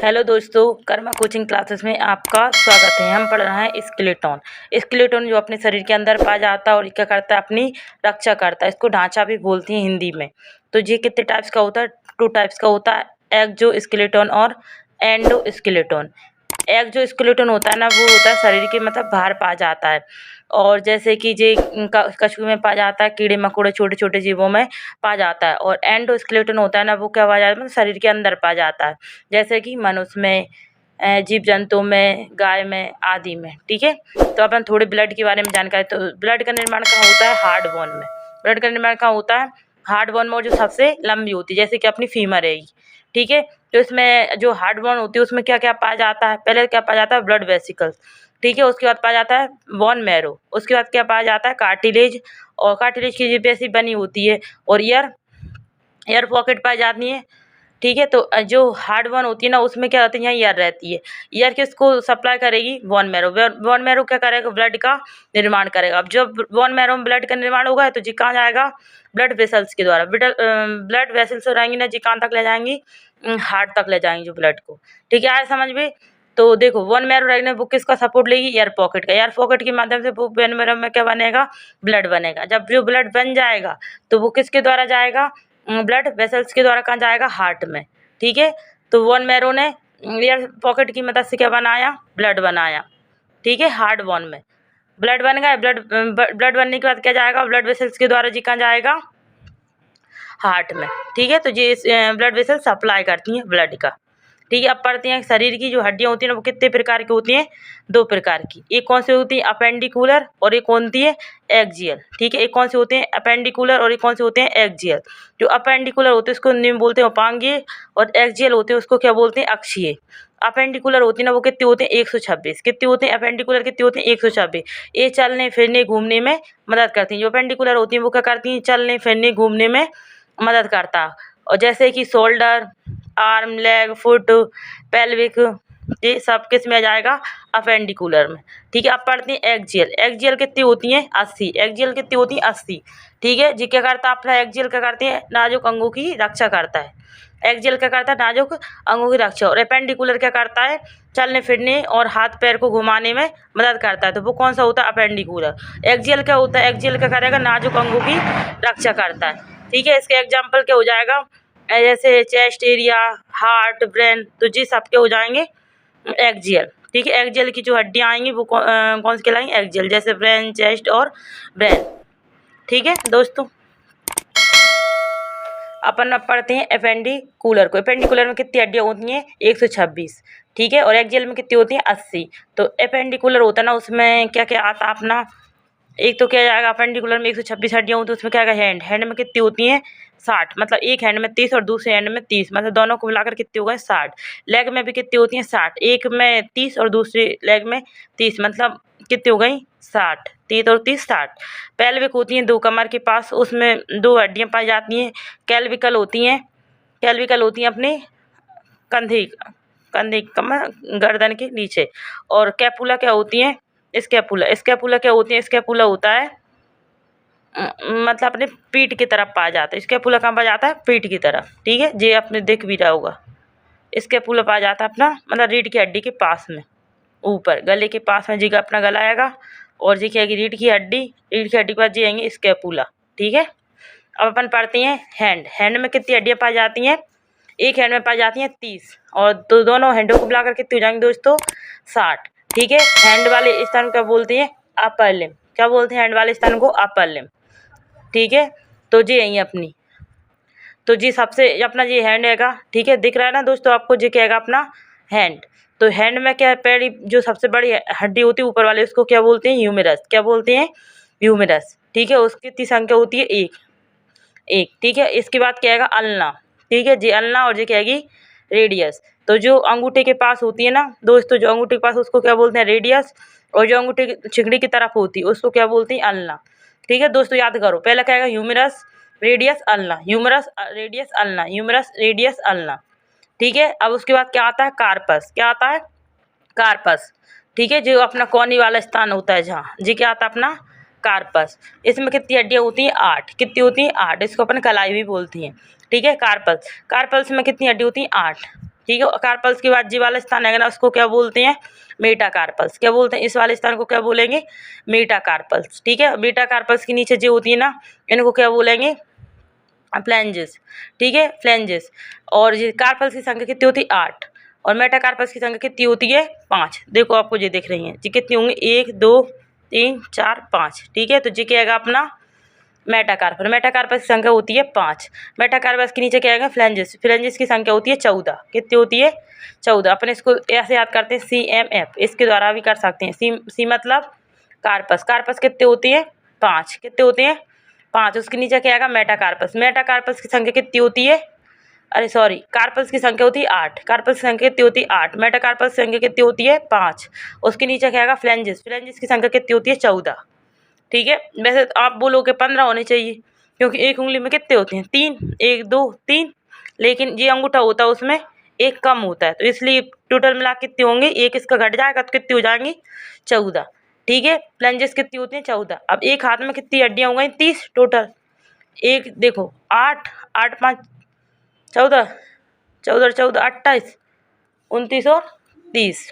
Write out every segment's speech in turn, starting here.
Hello दोस्तों, Karma coaching classes में आपका स्वागत है। हम पढ़ रहे हैं स्केलेटन। स्केलेटन जो अपने शरीर के अंदर पाया जाता है और क्या करता है, अपनी रक्षा करता है। इसको ढांचा भी बोलते हैं हिंदी में। तो ये कितने टाइप्स का होता है? 2 टाइप्स का होता है, एक्सो स्केलेटन और एंडो स्केलेटन। एक जो स्केलेटन होता है ना, वो होता है शरीर के मतलब बाहर पाया जाता है। और जैसे कि जे कछुए में पाया जाता है, कीड़े मकोड़े छोटे छोटे जीवों में पाया जाता है। और एंडो स्केलेटन होता है ना, वो क्या पाया जाता है, मतलब शरीर के अंदर पाया जाता है, जैसे कि मनुष्य में, जीव जंतु में, गाय में आदि में। ठीक है, तो अपन थोड़े ब्लड के बारे में जानकारी। तो ब्लड का निर्माण कहाँ होता है? हार्ड बोन में। ब्लड का निर्माण कहाँ होता है? हार्ड बोन में, जो सबसे लंबी होती है, जैसे कि अपनी फीमर रहेगी। ठीक है, तो इसमें जो हार्ड बोन होती है उसमें क्या क्या पाया जाता है? पहले क्या पाया जाता है? Blood vesicles. ठीक है, उसके बाद पाया जाता है बोन मैरो। उसके बाद क्या पाया जाता है? कार्टिलेज। और कार्टिलेज की जैसी बनी होती है। और ईयर पॉकेट पाई जाती है। ठीक है, तो जो हार्ड बोन होती है ना, उसमें क्या होती है? यहाँ ईयर रहती है। ईयर किसको सप्लाई करेगी? Bone marrow. बोन मैरो क्या करेगा? ब्लड का निर्माण करेगा। अब जब बोन मैरो में ब्लड का निर्माण होगा तो जी कहाँ जाएगा? ब्लड वेसल्स के द्वारा। ब्लड वेसल्स रहेंगी ना जी, कहाँ तक ले जाएंगी? हार्ट तक ले जाएंगी जो ब्लड को। ठीक है, आए समझ में? तो देखो, बोन मैरो रहेगी, वो किसका सपोर्ट लेगी? ईयर पॉकेट का। ईयर पॉकेट के माध्यम से वो बोन मैरो में क्या बनेगा? ब्लड बनेगा। जब जो ब्लड बन जाएगा तो वो किसके द्वारा जाएगा? ब्लड वेसल्स के द्वारा कहाँ जाएगा? हार्ट में। ठीक है, तो बोन मैरो ने ईयर पॉकेट की मदद से क्या बनाया? ब्लड बनाया। ठीक है, हार्ड बोन में ब्लड बन गया। ब्लड बनने के बाद क्या जाएगा? ब्लड वेसल्स के द्वारा जी कहाँ जाएगा? हार्ट में। ठीक है, तो ये ब्लड वेसल सप्लाई करती हैं ब्लड का। ठीक है, अब पढ़ते हैं शरीर की जो हड्डियां होती हैं ना, वो कितने प्रकार की होती हैं? 2 प्रकार की। एक कौन सी होती है? अपेंडिकुलर। और एक कौन सी है? एक्सियल। ठीक है, एक कौन से होते हैं? अपेंडिकुलर। और एक कौन से होते हैं? एक्सियल। जो अपेंडिकुलर होते हैं उसको निम्न बोलते हैं उपांगीय। और एक्सियल होते हैं उसको क्या बोलते हैं? अक्षीय। अपेंडिकुलर होती है ना, वो कितने होते हैं? 126। कितने होते हैं अपेंडिकुलर? कितने होते हैं? 126। ये चलने फिरने घूमने में मदद करती हैं। जो अपेंडिकुलर होती हैं वो क्या करती हैं? चलने फिरने घूमने में मदद करता। और जैसे कि shoulder, arm, leg, foot, pelvic, ये सब किस में आ जाएगा? अपेंडिकुलर में। ठीक है, अब पढ़ते हैं एक्सियल। एक्सियल कितनी होती हैं? 80। एक्सियल कितनी होती हैं? 80। ठीक है जी, क्या करता है अपना एक्सियल? क्या करते हैं? नाजुक अंगों की रक्षा करता है। एक्सियल क्या करता है? नाजुक अंगों की रक्षा। और अपेंडिकुलर क्या करता है? चलने फिरने और हाथ पैर को घुमाने में मदद करता है। तो वो कौन सा होता है? अपेंडिकुलर। एक्सियल क्या होता है? एक्सियल क्या करेगा? नाजुक अंगों की रक्षा करता है। ठीक है, इसके एग्जाम्पल क्या हो जाएगा? जैसे चेस्ट एरिया, हार्ट, ब्रेन, तो जी सबके हो जाएंगे एक्सियल। ठीक है, एक्सियल की जो हड्डियाँ आएंगी वो कौन सी कहलाएंगी? एक्सियल। जैसे ब्रेन, चेस्ट और ब्रेन। ठीक है दोस्तों, अपन अब पढ़ते हैं अपेंडिकुलर को। अपेंडिकुलर में कितनी हड्डियाँ होती हैं? 126। ठीक है, और एक्सियल में कितनी होती हैं? 80। तो अपेंडिकुलर होता है ना, उसमें क्या क्या आता है अपना? एक तो क्या जाएगा? अपेंडिकुलर में 126 हड्डियाँ होती हैं, उसमें क्या आएगा? हैंड में कितनी होती हैं? 60। मतलब एक हैंड में 30 और दूसरे हैंड में 30, मतलब दोनों को मिलाकर कितने हो गए? 60। लेग में भी कितनी होती हैं? 60। एक में 30 और दूसरे लेग में 30, मतलब कितनी हो गई? 60। 30 और 30 60। पेल्विक होती हैं 2 कमर के पास, उसमें 2 हड्डियाँ पाई जाती हैं। कैल्विकल होती हैं अपने कंधे कंधे कमर गर्दन के नीचे। और कैपुला क्या होती हैं? स्कैपुला क्या होती है? स्कैपुला होता है मतलब अपने पीठ की तरफ पाया जाता है। स्कैपुला कहाँ पाया जाता है? पीठ की तरफ। ठीक है, ये आपने देख भी रहा होगा। स्कैपुला पाया जाता है अपना मतलब रीढ़ की हड्डी के पास में, ऊपर गले के पास में जी का अपना गला आएगा। और जी क्या आएगी? रीढ़ की हड्डी के बाद जी आएंगे स्कैपुला। ठीक है, अब अपन पढ़ते हैं हैंड में कितनी हड्डियाँ पाई जाती हैं? एक हैंड में पाई जाती हैं 30, और तो दोनों हैंडों को मिलाकर कितनी हो जाएंगे दोस्तों? 60। ठीक है, हैंड वाले स्थान को क्या बोलते हैं? Upper limb. क्या बोलते हैं हैंड वाले स्थान को? Upper limb. ठीक है, तो जी यही अपनी, तो जी सबसे अपना ये हैंड हैगा। ठीक है, दिख रहा है ना दोस्तों आपको? जी क्या हैगा? अपना हैंड। तो हैंड में क्या है? पैर जो सबसे बड़ी हड्डी होती है ऊपर वाले, उसको क्या बोलते हैं? ह्यूमेरस। क्या बोलते हैं? ह्यूमेरस। ठीक है, उसकी कितनी संख्या होती है? एक। ठीक है, इसके बाद क्या आएगा? अल्ना। ठीक है जी, अल्ना। और जी क्या आएगी? रेडियस। तो जो अंगूठे के पास होती है ना दोस्तों, जो अंगूठे के पास, उसको क्या बोलते हैं? रेडियस। और जो अंगूठे की चिकड़ी की तरफ होती है उसको क्या बोलते हैं? अल्ना। ठीक है दोस्तों, याद करो, पहला क्या आएगा? Humerus, radius, ulna. Humerus, radius, ulna. Humerus, radius, ulna. ठीक है, अब उसके बाद क्या आता है? कार्पस। क्या आता है? कार्पस। ठीक है, जो अपना कोनी वाला स्थान होता है जहाँ, जी क्या आता है? अपना कार्पस। इसमें कितनी हड्डियाँ होती हैं? 8। कितनी होती हैं? 8। इसको अपन कलाई भी बोलती हैं। ठीक है, कार्पस में कितनी हड्डी होती हैं? 8। ठीक है। कार्पल्स के बाद जी वाला स्थान है ना, उसको क्या बोलते हैं, मेटाकार्पल्स। क्या बोलते हैं, इस वाले स्थान को क्या बोलेंगे, मेटाकार्पल्स। ठीक है। मेटाकार्पल्स के नीचे जो होती है ना, इनको क्या बोलेंगे, फ्लैंजेस। ठीक है, फ्लैंजेस। और ये कार्पल्स की संख्या कितनी होती है, 8। और मेटाकार्पल्स की संख्या कितनी होती है, 5। देखो आपको ये दिख रही हैं जी, कितनी होंगी, 1 2 3 4 5। ठीक है। तो जी क्या आएगा अपना मेटाकार्पल। मेटाकार्पस की संख्या होती है 5। मेटाकार्पस के नीचे क्या आएगा, फ्लैंजेस। फ्लैंजेस की संख्या होती है 14। कितनी होती है, 14। अपने इसको ऐसे याद करते हैं, CMF, इसके द्वारा भी कर सकते हैं। सी मतलब कार्पस। कार्पस कितने होती है, 5। कितने होते हैं, 5। उसके नीचे क्या आएगा, मेटाकार्पस। मेटाकार्पस की संख्या कितनी होती है, अरे सॉरी, कार्पल्स की संख्या होती है 8। कार्पल्स की संख्या कितनी होती है, 8। मेटाकार्पल्स की संख्या कितनी होती है, 5। उसके नीचे क्या आएगा, फ्लैंजेस। फ्लैंजेस की संख्या कितनी होती है, 14। ठीक है। वैसे तो आप बोलोगे 15 होने चाहिए, क्योंकि एक उंगली में कितने होते हैं, 3, 1 2 3। लेकिन ये अंगूठा होता है, उसमें एक कम होता है, तो इसलिए टोटल मिला के कितने होंगे, एक इसका घट जाएगा तो कितनी हो जाएंगी, 14। ठीक है। फ्लैंजेस कितनी होती हैं, 14। अब एक हाथ में कितनी हड्डियां हो गई, 30 टोटल। एक देखो 8, 8 5 14, 14 14 28, 29 और 30।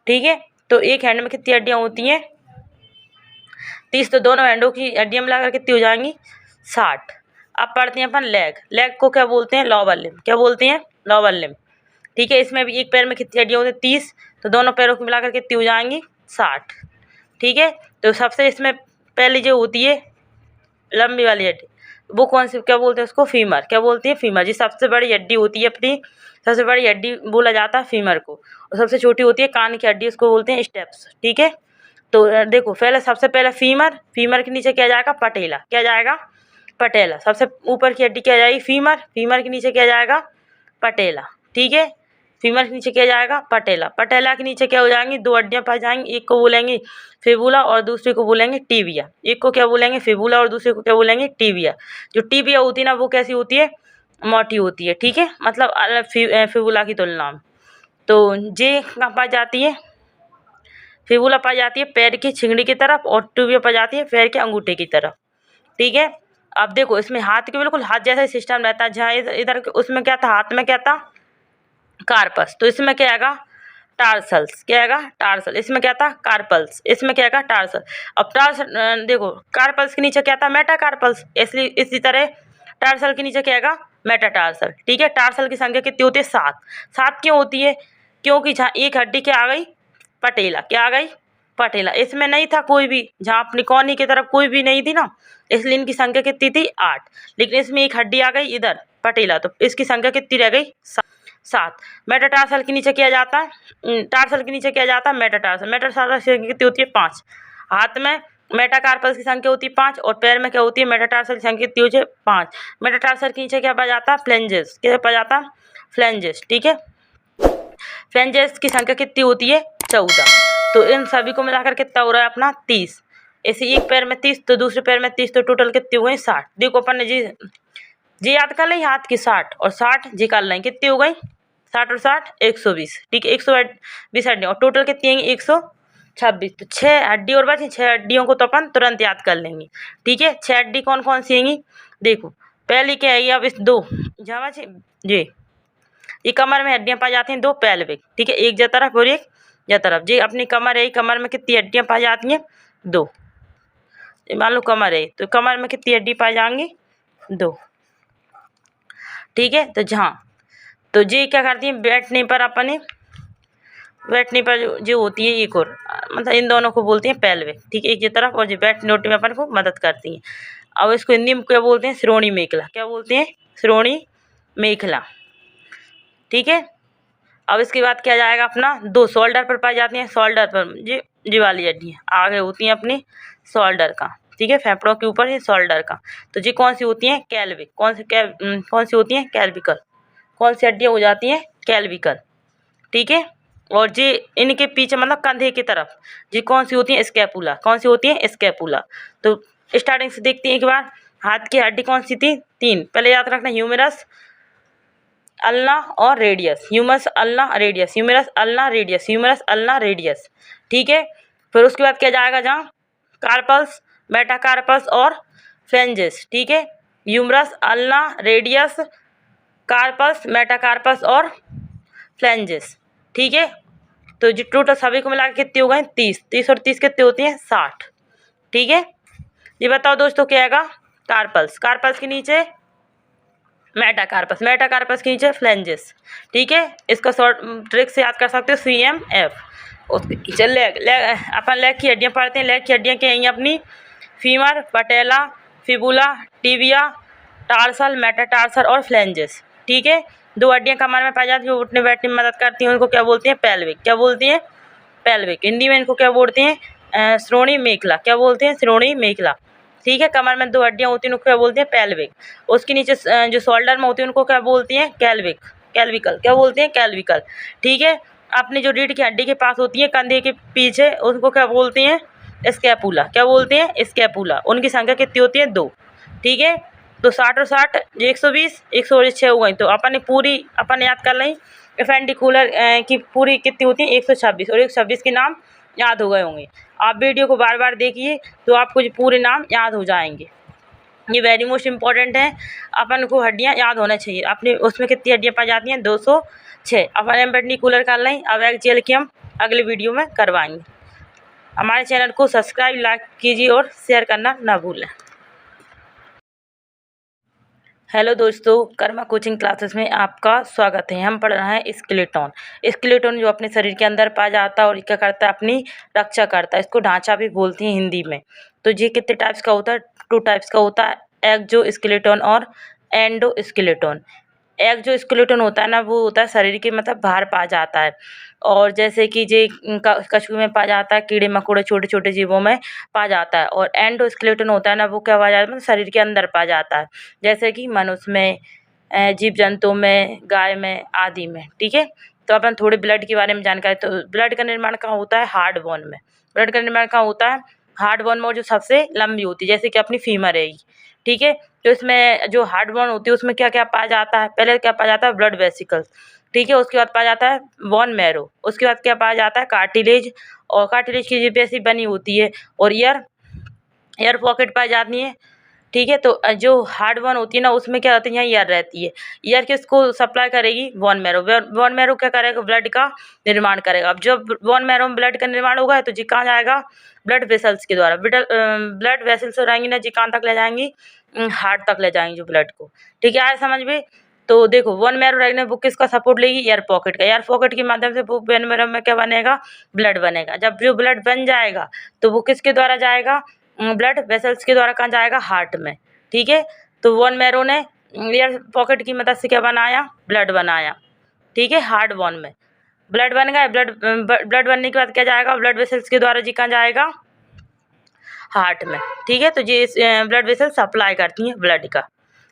ठीक है। तो एक हैंड में कितनी हड्डियां होती हैं, 30। तो दोनों हैंडों की हड्डियां मिलाकर कितनी हो जाएंगी, 60। अब पढ़ते हैं अपन लेग। लेग को क्या बोलते हैं, लोअर लिम्ब। क्या बोलते हैं, लोअर लिम्ब। ठीक है। इसमें भी एक पैर में कितनी हड्डियां होती हैं, 30। तो दोनों पैरों को मिलाकर कितनी हो जाएंगी, 60। ठीक है। तो सबसे इसमें पहली जो होती है लंबी वाली हड्डी, वो कौन सी, क्या बोलते हैं उसको, फीमर। क्या बोलती है, फीमर। जी सबसे बड़ी हड्डी होती है अपनी, सबसे बड़ी हड्डी बोला जाता है फीमर को। और सबसे छोटी होती है कान की हड्डी, उसको बोलते हैं स्टेप्स। ठीक है। तो देखो पहले, सबसे पहले फीमर। फीमर के नीचे क्या जाएगा, पटेला। क्या जाएगा, पटेला। सबसे ऊपर की हड्डी क्या जाएगी, फीमर। फीमर के नीचे क्या जाएगा, पटेला। ठीक है। फीमर के नीचे क्या जाएगा, पटेला। पटेला के नीचे क्या हो जाएंगी, 2 हड्डियां पाई जाएंगी। एक को बोलेंगे फिबुला और दूसरे को बोलेंगे टिबिया। एक को क्या बोलेंगे, फिबुला, और दूसरे को क्या बोलेंगे, टिबिया। जो टिबिया होती है ना, वो कैसी होती है, मोटी होती है। ठीक है। मतलब फिबुला की तुलना में। तो जे कहाँ पाई जाती है, फिबुला पाई जाती है पैर की छिंगड़ी की तरफ, और टिबिया पाई जाती है पैर के अंगूठे की तरफ। ठीक है। अब देखो इसमें हाथ के बिल्कुल हाथ जैसा ही सिस्टम रहता है, जहाँ इधर उसमें क्या था, हाथ में क्या था, कार्पस। तो इसमें क्या आएगा, टार्सल्स। क्या आएगा, टार्सल। इसमें क्या था, कार्पल्स। इसमें क्या आएगा, टार्सल। अब टार्सल देखो, कार्पल्स के नीचे क्या था, मेटाकार्पल्स। इसलिए इसी तरह टार्सल के नीचे क्या आएगा, मेटाटार्सल। ठीक है। टार्सल की संख्या कितनी होती है, 7। 7 क्यों होती है, क्योंकि जहाँ एक हड्डी क्या आ गई, पटेला। क्या आ गई, पटेला। इसमें नहीं था कोई भी, जहाँ अपनी कोहनी की तरफ कोई भी नहीं थी ना, इसलिए इनकी संख्या कितनी थी, 8। लेकिन इसमें एक हड्डी आ गई इधर, पटेला, तो इसकी संख्या कितनी रह गई, 7। मेटाटार्सल के नीचे किया जाता है, टार्सल के नीचे किया जाता है मेटाटार्सल। मेटाटार्सल की संख्या कितनी होती है, 5। हाथ में मेटाकार्पल्स की संख्या होती है 5, और पैर में क्या होती है, मेटाटार्सल की संख्या कितनी होती है, 5। मेटाटार्सल के नीचे क्या पाया जाता है, फ्लैंजेस। क्या पाया जाता है, फ्लैंजेस। ठीक है। फ्लैंजेस की संख्या कितनी होती है, 14। तो इन सभी को मिलाकर कितना हो रहा है अपना, 30। ऐसे एक पैर में 30, तो दूसरे पैर में 30, तो टोटल कितनी हो गई, 60। देखो अपन ने जी याद कर लें, हाथ की 60 और 60 जी कर लें, कितनी हो गई, 60 और 60 120। ठीक है। 120 हड्डियाँ, और टोटल कितनी आएंगी, 126। तो 6 हड्डी और बची, 6 हड्डियों को तो अपन तुरंत याद कर लेंगे। ठीक है। 6 हड्डी कौन कौन सी आएंगी, देखो पहली क्या आएगी, अब इस 2 जहाँ बची जी, ये कमर में हड्डियां पाई जाती हैं 2 पेल्विक। ठीक है। एक जा तरफ और एक जा तरफ। जी अपनी कमर है, कमर में कितनी हड्डियां पाई जाती हैं, 2। मान लो कमर है, तो कमर में कितनी हड्डी पाई जाएंगी, 2। ठीक है। तो जहाँ, तो जी क्या करती है, बैठने पर अपने, बैठने पर जो होती है एक और, मतलब इन दोनों को बोलते हैं पेल्विक। ठीक है। एक की तरफ, और जो बैठने उठने में अपन को मदद करती हैं। अब इसको हिंदी में क्या बोलते हैं, श्रोणी मेखला। क्या बोलते हैं, श्रोणी मेखला। ठीक है। अब इसके बाद क्या जाएगा अपना, 2 शोल्डर पर पाई जाती हैं, शोल्डर पर जी वाली हड्डियाँ आगे होती हैं अपनी शोल्डर का। ठीक है। फेफड़ों के ऊपर ही शोल्डर का। तो जी कौन सी होती हैं, कैल्विक। कौन सी होती हैं, कैल्विकल। कौन सी हड्डियाँ हो जाती हैं, कैल्विकल। ठीक है। और जी इनके पीछे मतलब कंधे की तरफ जी कौन सी होती है, स्कैपुला। कौन सी होती है, स्कैपुला। तो स्टार्टिंग से देखते हैं एक बार, हाथ की हड्डी कौन सी थी, 3। पहले याद रखना, ह्यूमरस, अल्ना और radius. Humerus ulna radius, humerus ulna radius, humerus ulna radius. ठीक है। फिर उसके बाद क्या जाएगा, जहाँ कार्पल्स, मेटाकार्पल्स और फ्लैंजेस। ठीक है। Humerus ulna radius, carpals, metacarpals और फ्लैंजेस। ठीक है, तो जो टोटल सभी को मिला के कितने हो गए 30। 30 और 30 कितने होती हैं 60। ठीक है, ये बताओ दोस्तों क्या आएगा कार्पल्स। कार्पल्स के नीचे मेटाकार्पस। मेटाकार्पस के नीचे फ्लैंजेस। ठीक है, इसका शॉर्ट ट्रिक से याद कर सकते हो CMF। उसके नीचे लेग। अपन लेग की हड्डियाँ पढ़ते हैं। लेग की हड्डियाँ क्या हैं अपनी फीमर, पटेला, फिबुला, टिबिया, टार्सल, मेटाटार्सल और फ्लैंजेस। ठीक है, 2 हड्डियाँ कमर में पाई जाती हैं, उठने बैठने में मदद करती हैं, उनको क्या बोलती हैं पेल्विक। क्या बोलती हैं पेल्विक। हिंदी में इनको क्या बोलते हैं श्रोणी मेखला। क्या बोलते हैं श्रोणी मेखला। ठीक है, कमर में 2 हड्डियाँ होती हैं उनको क्या बोलते हैं पेल्विक। उसके नीचे जो शोल्डर में होती है उनको क्या बोलती हैं कैल्विक। कैल्विकल। क्या बोलते हैं कैल्विकल। ठीक है, अपनी जो रीढ़ की हड्डी के पास होती है कंधे के पीछे उनको क्या बोलते हैं स्कैपुला। क्या बोलते हैं स्कैपुला। उनकी संख्या कितनी होती है 2। ठीक है, तो 60 और 60 120 106 हो गई। तो अपन याद कर लें एपेंडिकुलर की पूरी कितनी होती है 126 और 126 के नाम याद हो गए होंगे। आप वीडियो को बार बार देखिए तो आपको जो पूरे नाम याद हो जाएंगे। ये वेरी मोस्ट इम्पॉर्टेंट है, अपन को हड्डियाँ याद होना चाहिए। अपने उसमें कितनी हड्डियाँ पाई जाती हैं 206। अपन एपेंडिकुलर कर लें। अब एक्जियल की हम अगले वीडियो में करवाएंगे। हमारे चैनल को सब्सक्राइब लाइक कीजिए और शेयर करना ना भूलें। हेलो दोस्तों, कर्मा कोचिंग क्लासेस में आपका स्वागत है। हम पढ़ रहे हैं स्केलेटन। स्केलेटन जो अपने शरीर के अंदर पाया जाता है और क्या करता है अपनी रक्षा करता है। इसको ढांचा भी बोलते हैं हिंदी में। तो ये कितने टाइप्स का होता है 2 टाइप्स का होता है, एक्सोस्केलेटन और एंडोस्केलेटन। एक्सोस्केलेटन होता है ना वो होता है शरीर के मतलब बाहर पाया जाता है। और जैसे कि जे कछुए में पाया जाता है, कीड़े मकोड़े छोटे छोटे जीवों में पाया जाता है। और एंडोस्केलेटन होता है ना वो क्या पाया जाता है मतलब शरीर के अंदर पाया जाता है, जैसे कि मनुष्य में, जीव जंतु में, गाय में आदि में। ठीक है, तो अपन थोड़े ब्लड के बारे में जानकारी। तो ब्लड का निर्माण कहाँ होता है हार्ड बोन में। ब्लड का निर्माण कहाँ होता है हार्ड बोन में, और जो सबसे लंबी होती है जैसे कि अपनी फीमर रहेगी। ठीक है, तो इसमें जो हार्ड बोन होती है उसमें क्या क्या पाया जाता है, पहले क्या पाया जाता है ब्लड वेसिकल्स। ठीक है, उसके बाद पाया जाता है बोन मैरो। उसके बाद क्या पाया जाता है कार्टिलेज, और कार्टिलेज की जैसी बनी होती है। और ईयर पॉकेट पाई जाती है। ठीक है, तो जो हार्ड बोन होती है ना उसमें क्या रहती है यहाँ ईयर रहती है। ईयर किसको सप्लाई करेगी बोन मैरो। बोन मैरो क्या करेगा ब्लड का निर्माण करेगा। अब जब बोन मैरो में ब्लड का निर्माण होगा तो जी कहाँ जाएगा ब्लड वेसल्स के द्वारा। ब्लड वेसल्स रहेंगी ना जी कहाँ तक ले जाएंगी हार्ट तक ले जाएंगी जो ब्लड को। ठीक है, आए समझ में। तो देखो बोन मैरो रहने वो किसका सपोर्ट लेगी ईयर पॉकेट का। ईयर पॉकेट के माध्यम से वो बोन मैरो में क्या बनेगा ब्लड बनेगा। जब जो ब्लड बन जाएगा तो वो किसके द्वारा जाएगा ब्लड वेसल्स के द्वारा कहाँ जाएगा हार्ट में। ठीक है, तो बोन मैरो ने ईयर पॉकेट की मदद से क्या बनाया ब्लड बनाया। ठीक है, हार्ड बोन में ब्लड बन गया। ब्लड बनने के बाद क्या जाएगा ब्लड वेसल्स के द्वारा जी कहाँ जाएगा हार्ट में। ठीक है, तो ये ब्लड वेसल सप्लाई करती हैं ब्लड का।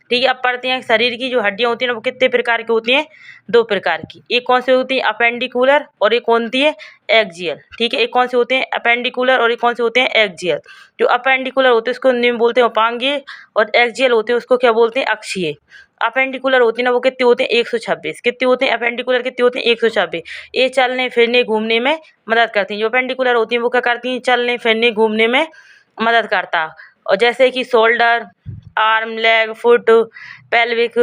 ठीक है, अब पढ़ते हैं शरीर की जो हड्डियाँ होती हैं ना वो कितने प्रकार की होती हैं 2 प्रकार की। एक कौन सी होती है अपेंडिकुलर और एक कौन सी है एक्जियल। ठीक है, एक कौन से होते हैं अपेंडिकुलर और एक कौन से होते हैं एक्जियल। जो अपेंडिकुलर होते हैं उसको हिंदी में बोलते हैं उपांगीय, और एक्जियल होते हैं उसको क्या बोलते हैं अक्षीय। अपेंडिकुलर होती है ना वो कितने होते हैं 126। कितने होते हैं अपेंडिकुलर कितने होते हैं 126। ये चलने फिरने घूमने में मदद करती हैं। जो अपेंडिकुलर होती हैं वो क्या करती हैं चलने फिरने घूमने में मदद करता है। और जैसे कि shoulder, arm, leg, foot, pelvic,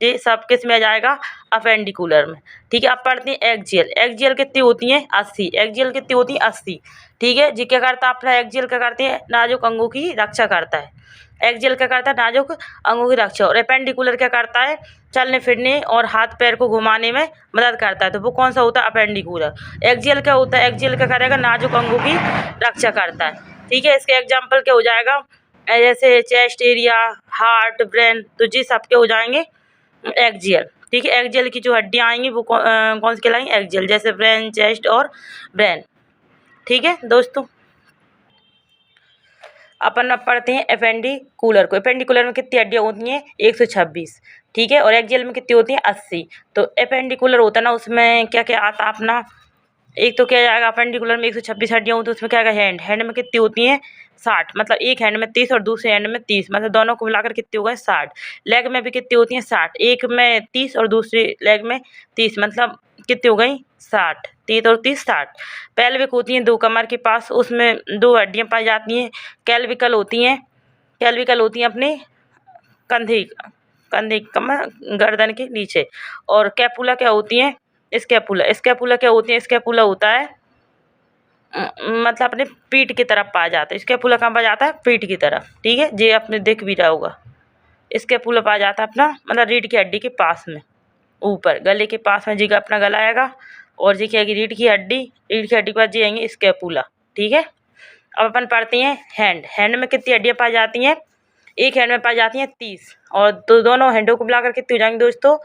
ये सब किस में आ जाएगा अपेंडिकुलर में। ठीक है, अब पढ़ते हैं एक्जियल। एक्जियल कितनी होती हैं 80। एक्जियल कितनी होती हैं 80। ठीक है जी, क्या करता है अपना एक्जियल क्या करते हैं नाजुक अंगों की रक्षा करता है। एक्जियल क्या करता है नाजुक अंगों की रक्षा। और अपेंडिकुलर क्या करता है चलने फिरने और हाथ पैर को घुमाने में मदद करता है। तो वो कौन सा होता है अपेंडिकुलर। एक्जियल क्या होता है एक्जियल क्या करेगा नाजुक अंगों की रक्षा करता है। ठीक है, इसके एग्जाम्पल क्या हो जाएगा जैसे चेस्ट एरिया, हार्ट, ब्रेन, तो जी सबके हो जाएंगे एक्जियल। ठीक है, एक्जियल की जो हड्डियाँ आएंगी वो कौन सी कहलाएंगी एक्जियल, जैसे ब्रेन, चेस्ट और ब्रेन। ठीक है दोस्तों, अपन अब पढ़ते हैं एपेंडिकुलर को। एपेंडिकुलर में कितनी हड्डियाँ होती हैं 126। ठीक है, और एक्जियल में कितनी होती हैं 80। तो एपेंडिकुलर होता है ना उसमें क्या क्या आता है अपना, एक तो क्या जाएगा अपेंडिकुलर में 126 हड्डियाँ होती है उसमें क्या आएगा हैंड में कितनी होती हैं 60। मतलब एक हैंड में 30 और दूसरे हैंड में 30, मतलब दोनों को मिलाकर कितनी हो गए 60। लेग में भी कितनी होती हैं 60, एक में 30 और दूसरे लेग में 30, मतलब कितनी हो गई 60। 30 और 30 60। पेल्विक होती हैं 2 कमर के पास, उसमें 2 हड्डियाँ पाई जाती हैं। कैल्विकल होती हैं अपने कंधे कंधे कमर गर्दन के नीचे। और कैपुला क्या होती हैं स्कैपुला। स्कैपुला क्या होती है? स्कैपुला होता है मतलब अपने पीठ की तरफ पाया जाता है। स्कैपुला कहाँ पाया जाता है? पीठ की तरफ, ठीक है। ये आपने देख भी रहा होगा। स्कैपुला पाया जाता है अपना मतलब रीढ़ की हड्डी के पास में, ऊपर गले के पास में जी का अपना गला आएगा, और जी क्या आएगी? रीढ़ की हड्डी के बाद जी आएंगे स्कैपुला, ठीक है। अब अपन पढ़ते हैं हैंड। हैंड में कितनी हड्डियाँ पाई जाती हैं? एक हैंड में पाई जाती हैं 30, और दोनों हैंडों को मिलाकर कितनी हो जाएंगे दोस्तों?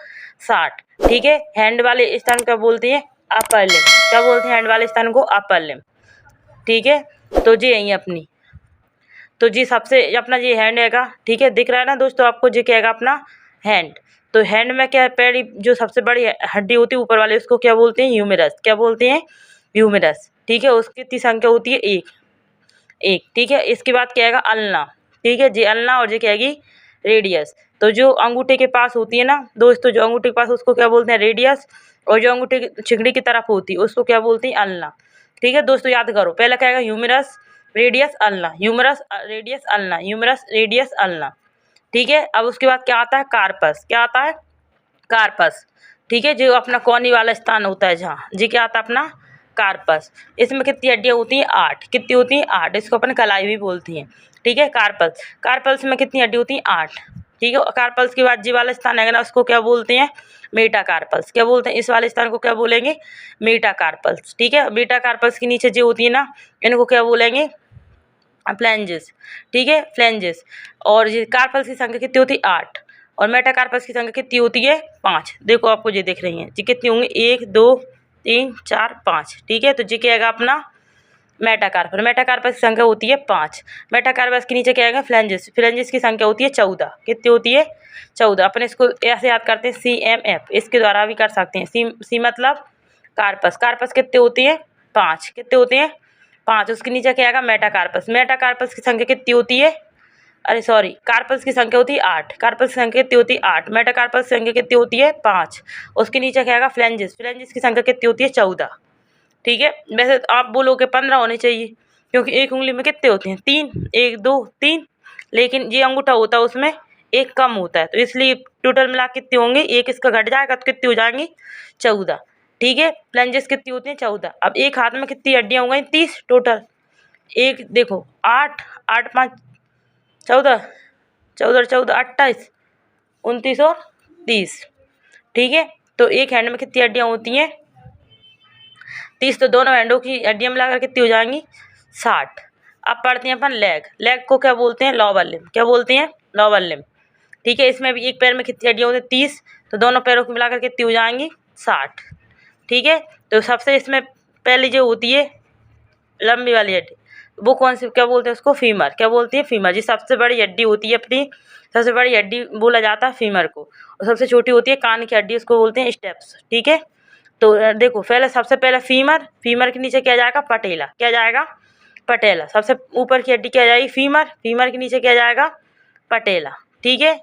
60, ठीक है। हैंड वाले स्थान को बोलते हैं अपर लिम्ब। क्या बोलते हैं हैंड वाले स्थान को? अपर लिम्ब, ठीक है। तो जी यही अपनी, तो जी सबसे अपना ये हैंड हैगा, ठीक है। दिख रहा है ना दोस्तों आपको? जी क्या हैगा अपना हैंड। तो हैंड में क्या है? पहली जो सबसे बड़ी हड्डी होती है ऊपर वाले, उसको क्या बोलते हैं? ह्यूमेरस। क्या बोलते हैं? ह्यूमेरस, ठीक है। उसकी कितनी संख्या होती है? एक, ठीक है। इसके बाद क्या आएगा? अल्ना, ठीक है जी, अल्ना। और जी क्या आएगी? रेडियस। तो जो अंगूठे के पास होती है ना दोस्तों, जो अंगूठे के पास, उसको क्या बोलते हैं? रेडियस। और जो अंगूठे की छिगड़ी की तरफ होती है उसको क्या बोलते हैं? अल्ना, ठीक है दोस्तों। याद करो, पहला क्या आएगा? Humerus, radius, ulna, humerus, radius, ulna, humerus, radius, ulna, ठीक है। अब उसके बाद क्या आता है? कार्पस। क्या आता है? कार्पस, ठीक है। जो अपना कोनी वाला स्थान होता है जहाँ, जी क्या आता है? अपना कार्पस। इसमें कितनी हड्डियाँ होती हैं? 8। कितनी होती हैं? 8। इसको अपन कलाई भी बोलती हैं, ठीक है। कार्पस, कार्पल्स में कितनी हड्डी होती हैं? 8, ठीक है। कार्पल्स के बाद जी वाला स्थान है ना, उसको क्या बोलते हैं? मेटाकार्पल्स। क्या बोलते हैं? इस वाले स्थान को क्या बोलेंगे? मेटाकार्पल्स, ठीक है। मेटाकार्पल्स के नीचे जो होती है ना, इनको क्या बोलेंगे? फ्लैंजेस, ठीक है, फ्लैंजेस। और ये कार्पल्स की संख्या कितनी होती है? 8, और मेटाकार्पल्स की संख्या कितनी होती है? 5। देखो आपको ये दिख रही हैं जी, कितनी होंगी? 1 2 3 4 5, ठीक है। तो जी क्या आएगा अपना? मेटाकार्पल। मेटाकार्पस की संख्या होती है 5। मेटाकार्पस के नीचे क्या आएगा? फ्लैंजेस। फ्लैंजेस की संख्या होती है 14। कितनी होती है? 14। अपन इसको ऐसे याद करते हैं, CMF। इसके द्वारा भी कर सकते हैं। सी मतलब कार्पस। कार्पस कितने होती है? 5। कितने होते हैं? 5। उसके नीचे क्या आएगा? मेटाकार्पस। मेटाकार्पस की संख्या कितनी होती है? अरे सॉरी, कार्पस की संख्या होती है 8। कार्पस की संख्या कितनी होती है? 8। मेटाकार्पस की संख्या कितनी होती है? 5। उसके नीचे क्या आएगा? फ्लैंजेस। फ्लैंजेस की संख्या कितनी होती है? 14, ठीक है। वैसे तो आप बोलोगे 15 होने चाहिए, क्योंकि एक उंगली में कितने होते हैं? 3, 1 2 3, लेकिन ये अंगूठा होता है उसमें एक कम होता है, तो इसलिए टोटल मिला कितने होंगे? एक इसका घट जाएगा तो कितनी हो जाएंगी? 14, ठीक है। फ्लैंजेस कितनी होती हैं? 14। अब एक हाथ में कितनी हड्डियाँ हो गई? 30 टोटल। एक देखो 8, 8 5 14, 14 14 28 29 और 30, ठीक है। तो एक हैंड में कितनी हड्डियाँ होती हैं? 30। तो दोनों हैंडों की हड्डियाँ मिलाकर कितनी हो जाएंगी? 60। अब पढ़ते हैं अपन लेग। लेग को क्या बोलते हैं? Lower limb. क्या बोलते हैं? लोअर लिम्ब, ठीक है। इसमें भी एक पैर में कितनी हड्डियाँ होती हैं? 30। तो दोनों पैरों को मिलाकर कितनी हो जाएंगी? 60, ठीक है। तो सबसे इसमें पहले जो होती है लंबी वाली हड्डी, वो कौन सी? क्या बोलते हैं उसको? फीमर। क्या बोलती है? फीमर। जी सबसे बड़ी हड्डी होती है अपनी, सबसे बड़ी हड्डी बोला जाता है फीमर को। और सबसे छोटी होती है कान की हड्डी, उसको बोलते हैं स्टेप्स, ठीक है। तो देखो पहले, सबसे पहले फीमर। फीमर के नीचे क्या जाएगा? पटेला। क्या जाएगा? पटेला। सबसे ऊपर की हड्डी क्या जाएगी? फीमर। फीमर के नीचे क्या जाएगा? पटेला, ठीक है।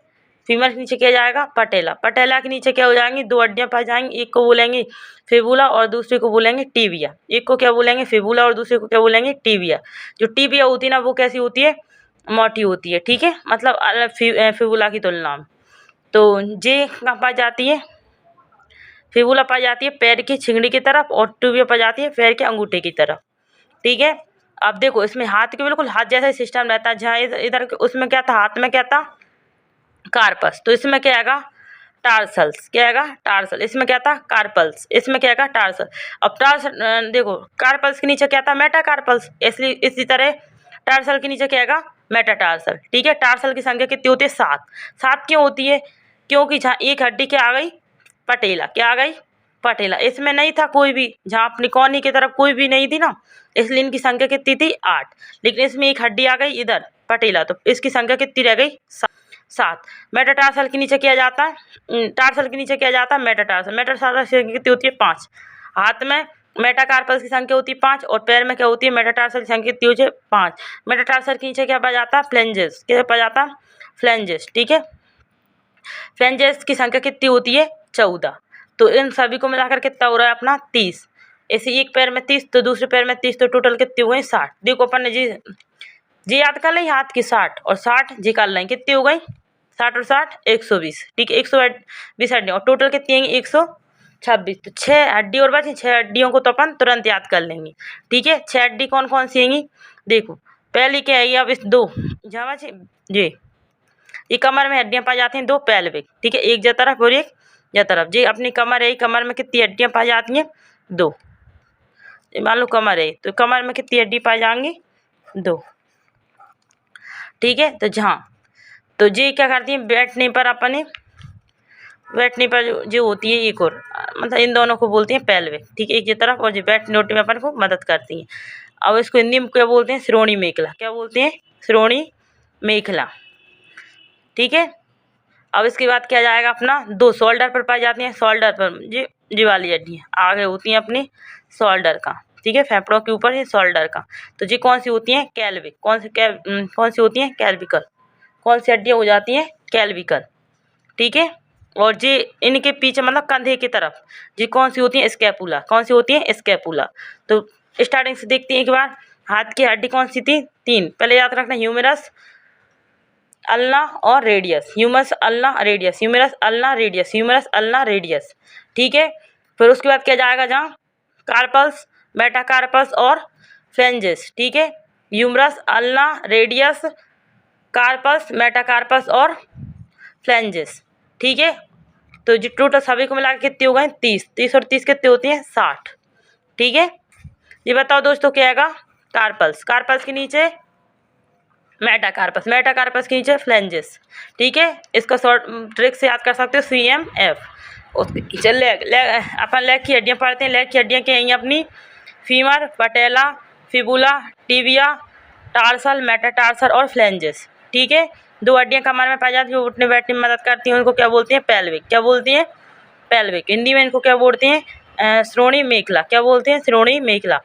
फीमर के नीचे क्या जाएगा? पटेला। पटेला के नीचे क्या हो जाएंगी? 2 हड्डियाँ पाई जाएंगी, एक को बोलेंगे फिबुला और दूसरे को बोलेंगे टिबिया। एक को क्या बोलेंगे? फिबुला, और दूसरे को क्या बोलेंगे? टिबिया। जो टिबिया होती है ना, वो कैसी होती है? मोटी होती है, ठीक है, मतलब अलग फिबुला की तुलना में। तो ये कहाँ पाई जाती है? फिबुला पाई जाती है पैर की छिंगड़ी की तरफ, और टिबिया पाई जाती है पैर के अंगूठे की तरफ, ठीक है। अब देखो इसमें हाथ के बिल्कुल हाथ जैसा सिस्टम रहता है, जहाँ इधर उसमें क्या था? हाथ में क्या था? कार्पस। तो इसमें क्या आएगा? टार्सल्स। क्या आएगा? टार्सल। इसमें क्या था? कार्पल्स। इसमें क्या आएगा? टार्सल। अब टार्सल देखो, कार्पल्स के नीचे क्या था? मेटाकार्पल्स। इसलिए इसी तरह टार्सल के नीचे क्या आएगा? मेटाटार्सल, ठीक है। टार्सल की संख्या कितनी होती है? 7। 7 क्यों होती है? क्योंकि जहाँ एक हड्डी क्या आ गई? पटेला। क्या आ गई? पटेला। इसमें नहीं था कोई भी, जहाँ अपनी कोनी की तरफ कोई भी नहीं थी ना, इसलिए इनकी संख्या कितनी थी? 8। लेकिन इसमें एक हड्डी आ गई इधर पटेला, तो इसकी संख्या कितनी रह गई? 7। मेटाटार्सल के नीचे किया जाता है, टार्सल के नीचे किया जाता है मेटाटार्सल। मेटाटार्सल की संख्या कितनी होती है? 5। हाथ में मेटाकार्पल्स की संख्या होती है 5, और पैर में क्या होती है? मेटाटार्सल की संख्या कितनी होती है? 5। मेटाटार्सल के नीचे क्या पाया जाता है? फ्लैंजेस। क्या पाया जाता है? फ्लैंजेस, ठीक है। फ्लैंजेस की संख्या कितनी होती है? 14। तो इन सभी को मिलाकर कितना हो रहा है अपना? 30। ऐसे एक पैर में 30, तो दूसरे पैर में 30, तो टोटल कितनी हो गई? 60। देखो अपन ने जी याद कर ली, हाथ की 60 और 60 जी कर लें, कितनी हो गई? 60 और 60 120, ठीक है। 120 हड्डी, और टोटल कितनी आएंगी? 26। तो 6 हड्डी और बची, 6 हड्डियों को तो अपन तुरंत याद कर लेंगे। ठीक है, 6 हड्डी कौन कौन सी हैंगी देखो। पहली क्या है, अब इस 2 जहाँ बची ये कमर में हड्डियाँ पाई जाती हैं 2 पेल्विक। ठीक है, एक जा तरफ और एक जा तरफ। जी अपनी कमर है, कमर में कितनी हड्डियाँ पाई जाती हैं 2। मान लो कमर है तो कमर में कितनी हड्डी पाई जाएंगी 2। ठीक है, तो तो जी क्या करती हैं, बैठने पर जो होती है एक और, मतलब इन दोनों को बोलते हैं पेल्विक। ठीक है, एक की तरफ, और जो बैठने उठने में अपन को मदद करती हैं। अब इसको हिंदी में क्या बोलते हैं, श्रोणी मेखला। क्या बोलते हैं, श्रोणी मेखला। ठीक है, अब इसके बाद क्या जाएगा अपना 2 शोल्डर पर पाई जाती हैं। शोल्डर पर जी वाली हड्डियाँ आगे होती हैं अपनी शोल्डर का। ठीक है, फेफड़ों के ऊपर है शोल्डर का। तो जी कौन सी होती हैं, कैल्विक। कौन सी होती हैं, कैल्विकल। कौन सी हड्डियाँ हो जाती हैं, कैल्विकल। ठीक है, और जी इनके पीछे मतलब कंधे की तरफ जी कौन सी होती है, स्कैपुला। कौन सी होती है, स्कैपुला। तो स्टार्टिंग से देखते हैं एक बार। हाथ की हड्डी कौन सी थी, 3। पहले याद रखना, ह्यूमरस, अल्ना और radius. Humerus, ulna, radius. Humerus, ulna, radius. Humerus, ulna, radius. ठीक है, फिर उसके बाद क्या जाएगा, जहाँ कार्पल्स, मेटाकार्पस और फ्लेंजेस। ठीक है, humerus, ulna, radius, carpus, metacarpus और फ्लेंजेस। ठीक है, तो जो टोटल सभी को मिला के कितने हो गए, 30। 30 और 30 कितने होती हैं, 60। ठीक है, ये बताओ दोस्तों क्या आएगा, कार्पल्स। कार्पल्स के नीचे मेटाकार्पस। मेटाकार्पस के नीचे फ्लेंजेस। ठीक है, इसका शॉर्ट ट्रिक से याद कर सकते हो, CMF। चल अपन लेग की हड्डियाँ पढ़ते हैं। लेग की हड्डियाँ क्या हैं अपनी, फीमर, पटेला, फिबुला, टिबिया, टार्सल, मेटाटार्सल और फ्लेंजेस। ठीक है, 2 हड्डियाँ कमर में पाई जाती हैं, उठने बैठने में मदद करती हैं, उनको क्या बोलते हैं, पेल्विक। क्या बोलती हैं, पेल्विक। हिंदी में इनको क्या बोलते हैं, श्रोणी मेखला। क्या बोलते हैं, श्रोणी मेखला।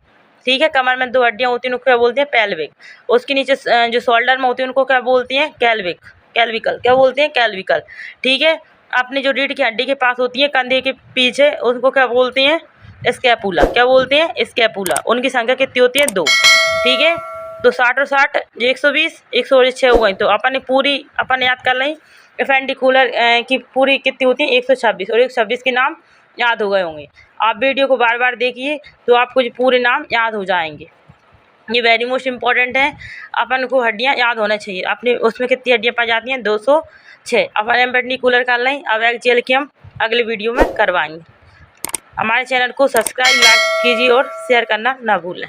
ठीक है, कमर में 2 हड्डियाँ होती हैं, उनको क्या बोलते हैं, पेल्विक। उसके नीचे जो शोल्डर में होती है उनको क्या बोलती हैं, कैल्विकल। क्या बोलते हैं, कैल्विकल। ठीक है, अपनी जो रीढ़ की हड्डी के पास होती है कंधे के पीछे, उनको क्या बोलते हैं, स्कैपुला। क्या बोलते हैं, स्कैपुला। उनकी संख्या कितनी होती है, 2। ठीक है, तो 60 और 60 120, 106 हो गई। तो अपन याद कर लें, एपेंडिकुलर की पूरी कितनी होती है, 126। और 126 के नाम याद हो गए होंगे। आप वीडियो को बार बार देखिए तो आपको जो पूरे नाम याद हो जाएंगे। ये वेरी मोस्ट इम्पॉर्टेंट है, अपन को हड्डियाँ याद होना चाहिए। अपने उसमें कितनी हड्डियाँ पाई जाती हैं, 206। अपन एपेंडिकुलर कर लें। अब एक्जियल की हम अगले वीडियो में करवाएंगे। हमारे चैनल को सब्सक्राइब, लाइक कीजिए और शेयर करना ना भूलें।